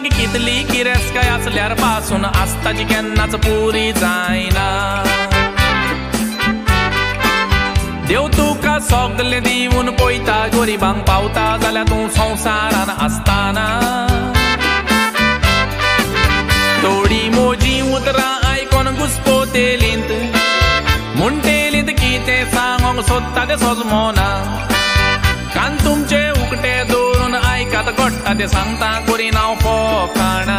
ती कितली किरेस्काय असल्यार पासून आसताची केन्नाच पुरी जायना देव तुका सगळें दिवन पळयता गरिबांक पावता जाल्यार तूं संवसारान आसताना थोडी मोजी उतरां आयकोन घुस्पोतेलींत म्हणटेलींत कितें सांगोंक सोदता तें सोजमोना कान तुमचे उकटे दवरून आयकात घडटा तें सांगता कोरी नांव फोकाणा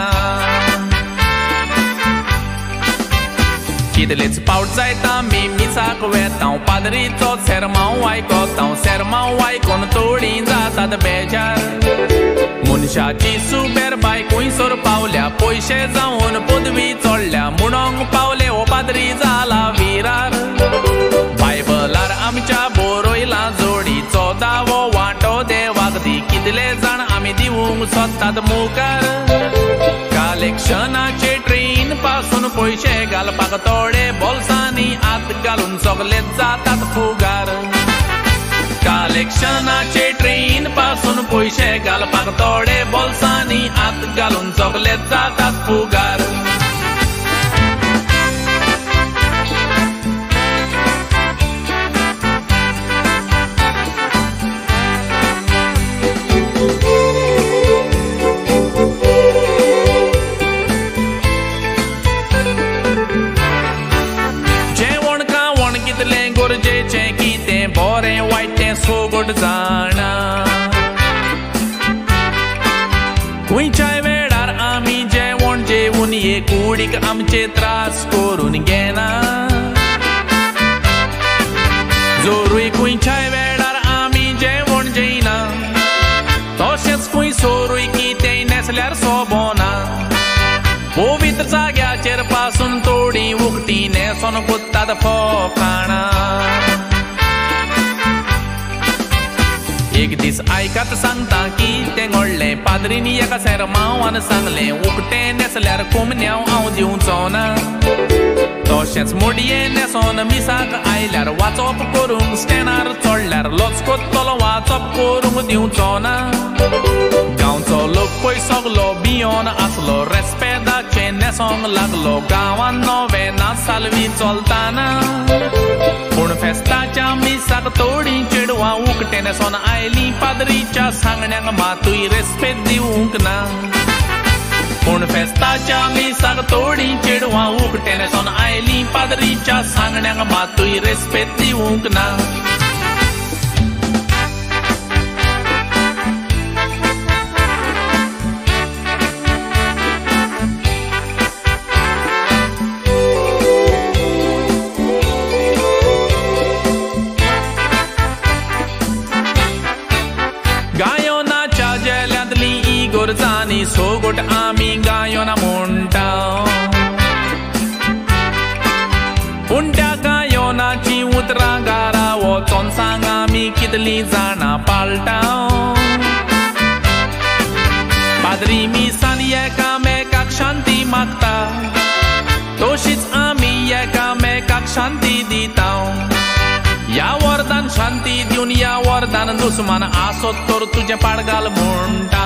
कितलेच पावट जायता मी मिसाक वेतांव पाद्रीचो सेरमांव आयकोतांव सेरमांव आयकोन थोडी जातात बेजार मनशाची सुबेर बाय खंयसर पावल्या पयशे जावन पदवी चोडल्या म्हणोंक पावले हो पाद्री जाला विरार बायबलार आमच्या बरयला जोडीचो दावो वांटो देवाक दी कितले जाण आमी दिवंक सोदतात मुखार कलेक्शनाचे ट्रेन पासून पयशे घालपाक थोडे बोल्सांनी आत घालून सगळे जातात फुगार कलेक्शनाचे ट्रेन पासून पयशे घालपाक थोडे बोल्सांनी आत घालून सगळे जातात फुगार गरजेचें कितें बरें वायटें सोगोट जाणा खंयच्याय वेळार आमी जेवण जेवून हे कुडीक आमचे त्रास करून घेना जोरूय खंयच्याय वेळार आमी जेवण जेयना तशेंच खंयसरूय कितेंय नेसल्यार सोबना पवित्र जाग्याचेर पासून थोडी उक्ती नेसोन कोत्तात फोकाणा एक दीस आयकात सांगता की तें घडलें पाद्रीनी एका सेरमांवान सांगलें उकटें नेसल्यार कोमन्याव हांव दिवचो ना तशेंच मोडये नेसोन मिसाक आयल्यार वाचप करूंक स्टॅनार चोडल्यार लोचकोत्तलो वाचप करूंक दिवचो ना गांवचो लोक पळय सगलो भियोन आसलो रेस्पेदाचें नेसोंक लागलो गांवांत नवे नाच सालवी चलताना पूण फेस्ताच्या मिसाक थोडीं चेडवां उकटें नेसोन आयलीं पाद्रीच्या सांगण्याक मातूय रेस्पेद दिवंक ना पूण फेस्ताच्या मिसाक थोडीं चेडवां उकटें नेसोन आयलीं पाद्रीच्या सांगण्याक मातूय रेस्पेद दिवंक ना गायोनाच्या जेल्यांतली ही गोरजांनी सोगोट आमी गायोना म्हणटा पूण त्या गायोनाची उतरां घरा वचोन सांग आमी कितलीं जाणां पाळटा पाद्री मिसान एकामेकाक शांती मागता तशीच आमी एकामेकाक शांती दिता या वरदान शांती दिवन या वरदान दुस्मान आसत तर तुजें पाडगाल म्हणटा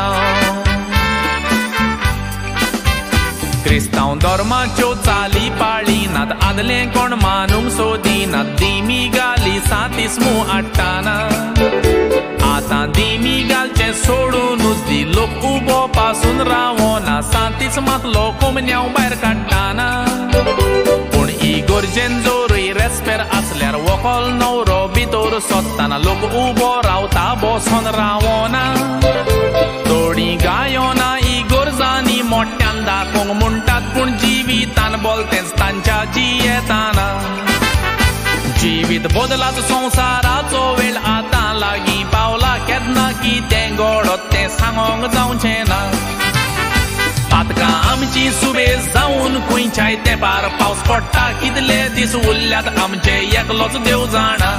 क्रिस्तांव धर्माच्यो चाली पाळिनात आदलें कोण मानूंक सोदिनात दिमी घाली सातिस्मू हाडटाना आतां दिमी घालचें सोडूनच दी लोक उबो पासून रावना सातीच मातलो कोमन्याव भायर काडटाना पूण ही गरजेन जोरूय रेस्पेर आसल्यार व्हंकल न्हवरो भितर सोदताना लोक उबो रावता बसोन रावना थोडीं गायोना ही गरजांनी मोठ्यान दाखोवंक म्हणटात पूण जिवितान बोलतेंच तांच्या जियेताना जिवीत बदलाचो संवसाराचो वेळ आतां लागीं पावला केन्ना कितें घडत तें सांगोंक जावचें ना पातकां आमची सुबेज जावन खंयच्याय तेंपार पावस पडटा कितले दीस उरल्यात आमचे एकलोच देव जाणा